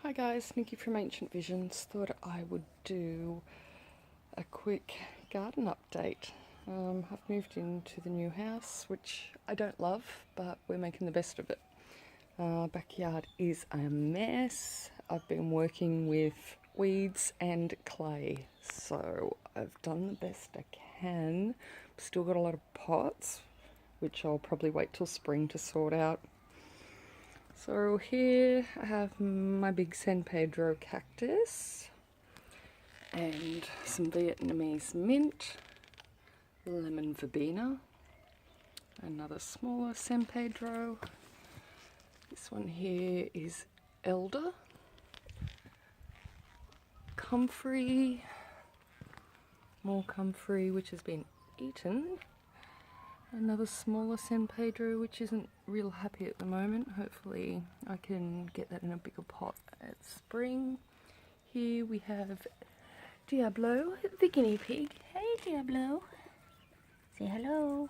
Hi guys, Nikki from Ancient Visions. Thought I would do a quick garden update. I've moved into the new house, which I don't love, but we're making the best of it. Backyard is a mess. I've been working with weeds and clay, so I've done the best I can. Still got a lot of pots, which I'll probably wait till spring to sort out. So here I have my big San Pedro cactus and some Vietnamese mint, lemon verbena, another smaller San Pedro. This one here is elder, comfrey, more comfrey which has been eaten. Another smaller San Pedro which isn't real happy at the moment. Hopefully I can get that in a bigger pot at spring. Here we have Diablo, the guinea pig. Hey Diablo, say hello.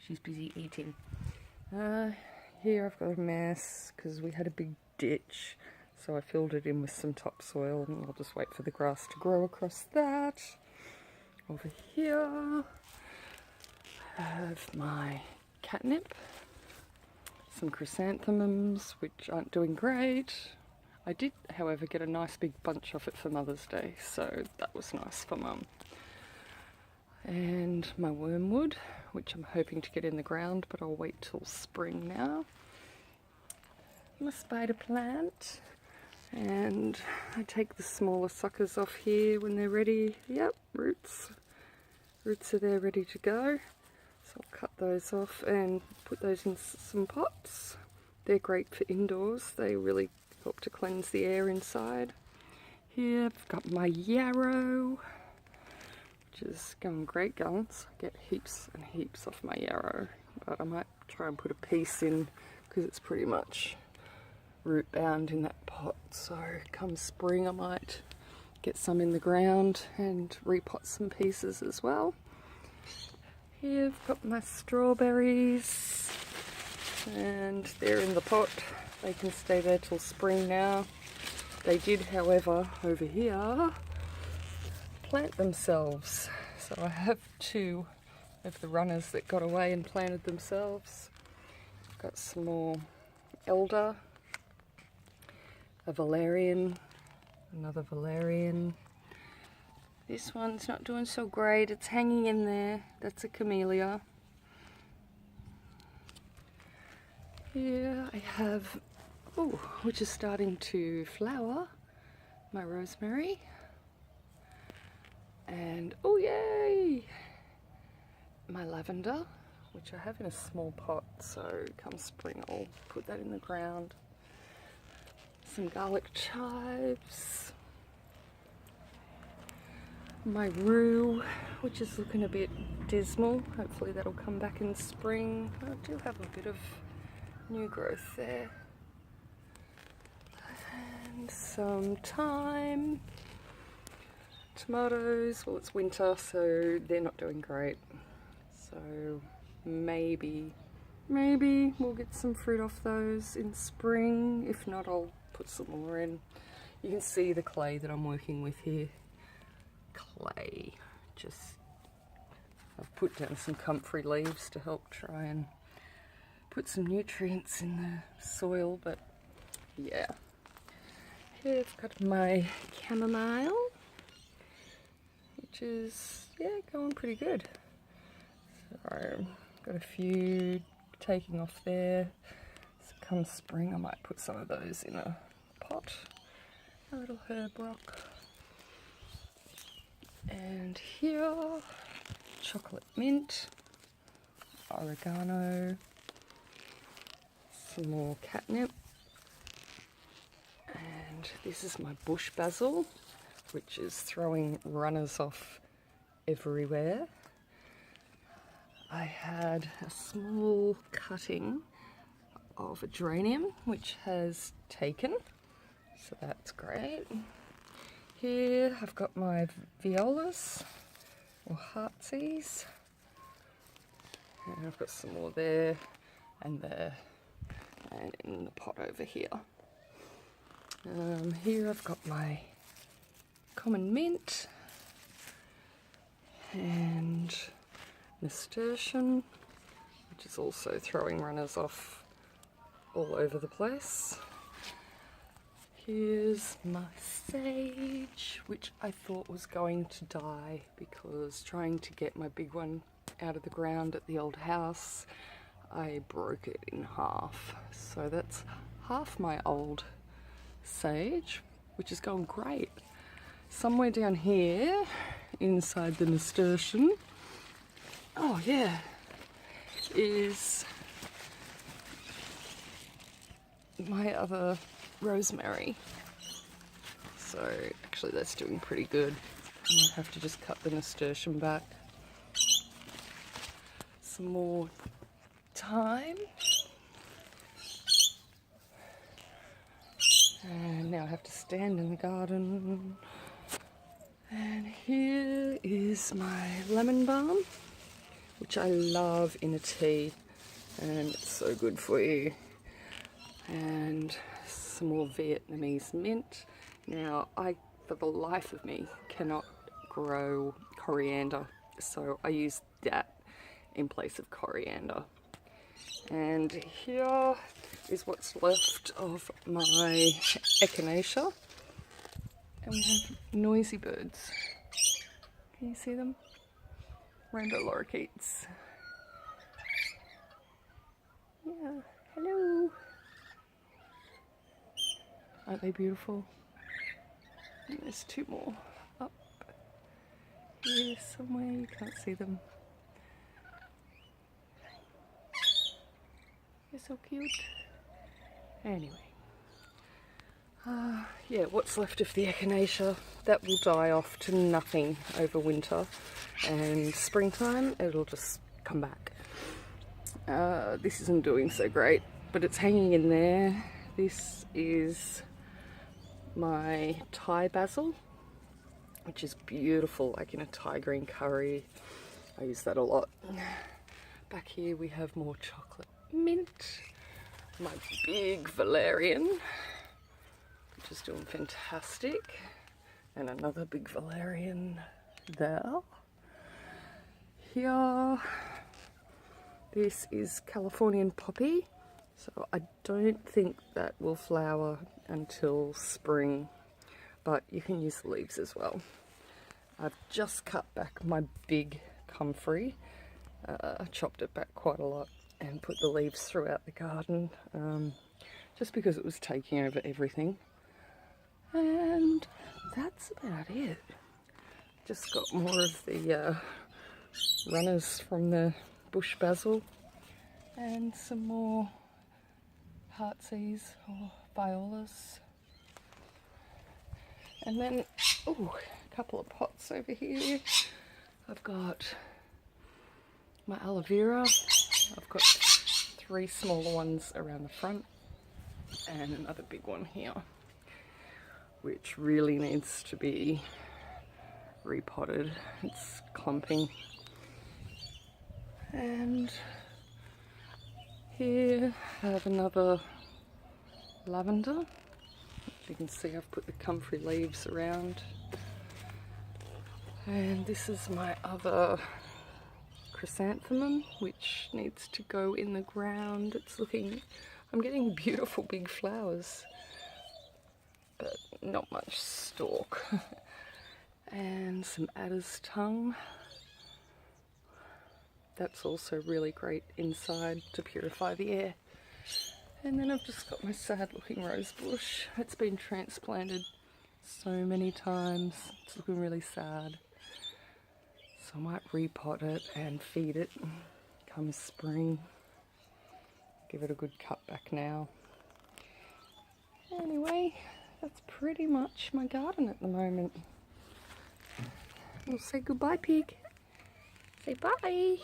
She's busy eating. Here I've got a mess because we had a big ditch, so I filled it in with some topsoil and I'll just wait for the grass to grow across that. Over here I have my catnip, some chrysanthemums which aren't doing great. I did however get a nice big bunch of it for Mother's Day, so that was nice for Mum. And my wormwood, which I'm hoping to get in the ground, but I'll wait till spring now. My spider plant, and I take the smaller suckers off here when they're ready. Yep, roots are there ready to go. So I'll cut those off and put those in some pots. They're great for indoors. They really help to cleanse the air inside. Here I've got my yarrow, which is going great guns. I get heaps and heaps off my yarrow, but I might try and put a piece in because it's pretty much root bound in that pot. So come spring I might get some in the ground and repot some pieces as well. Here I've got my strawberries and they're in the pot. They can stay there till spring now. They did however over here plant themselves, so I have two of the runners that got away and planted themselves. I've got some more elder, a valerian, another valerian. This one's not doing so great, it's hanging in there. That's a camellia. Here I have, which is starting to flower, my rosemary. And oh yay, my lavender, which I have in a small pot, so come spring I'll put that in the ground. Some garlic chives, my rue, which is looking a bit dismal. Hopefully that'll come back in spring. I do have a bit of new growth there. And some thyme. Tomatoes, well it's winter so they're not doing great. So maybe we'll get some fruit off those in spring. If not, I'll put some more in. You can see the clay that I'm working with here. Clay. I've put down some comfrey leaves to help try and put some nutrients in the soil, but yeah. Here I've got my chamomile, which is, going pretty good. So got a few taking off there. So come spring I might put some of those in a pot. A little herb rock. And here, chocolate mint, oregano, some more catnip, and this is my bush basil, which is throwing runners off everywhere. I had a small cutting of a geranium which has taken, so that's great. Here I've got my violas or heartsease, and I've got some more there and there and in the pot over here. Here I've got my common mint and nasturtium, which is also throwing runners off all over the place. Here's my sage, which I thought was going to die because trying to get my big one out of the ground at the old house, I broke it in half. So that's half my old sage, which is going great. Somewhere down here, inside the nasturtium, oh yeah, is my other rosemary. So actually that's doing pretty good. I might have to just cut the nasturtium back. Some more thyme. And now I have to stand in the garden. And here is my lemon balm, which I love in a tea, and it's so good for you. And some more Vietnamese mint. Now, I, for the life of me, cannot grow coriander, so I use that in place of coriander. And here is what's left of my echinacea. And we have noisy birds. Can you see them? Rainbow lorikeets. Yeah, hello. Aren't they beautiful? And there's two more up here somewhere. You can't see them. They're so cute. Anyway. Yeah, what's left of the echinacea, that will die off to nothing over winter, and springtime it'll just come back. This isn't doing so great, but it's hanging in there. This is my Thai basil, which is beautiful, like in a Thai green curry. I use that a lot. Back here we have more chocolate mint, my big valerian, which is doing fantastic, and another big valerian there. Here, this is Californian poppy, so I don't think that will flower until spring, but you can use the leaves as well. I've just cut back my big comfrey, chopped it back quite a lot and put the leaves throughout the garden, just because it was taking over everything. And that's about it. Just got more of the runners from the bush basil and some more heartsease or violas. And then, oh, a couple of pots over here. I've got my aloe vera. I've got 3 smaller ones around the front and another big one here, which really needs to be repotted. It's clumping. And here I have another lavender. As you can see, I've put the comfrey leaves around. And this is my other chrysanthemum, which needs to go in the ground. It's looking, I'm getting beautiful big flowers, but not much stalk. And some adder's tongue. That's also really great inside to purify the air. And then I've just got my sad looking rose bush. It's been transplanted so many times. It's looking really sad. So I might repot it and feed it come spring. Give it a good cut back now. Anyway, that's pretty much my garden at the moment. We'll say goodbye, pig. Say bye.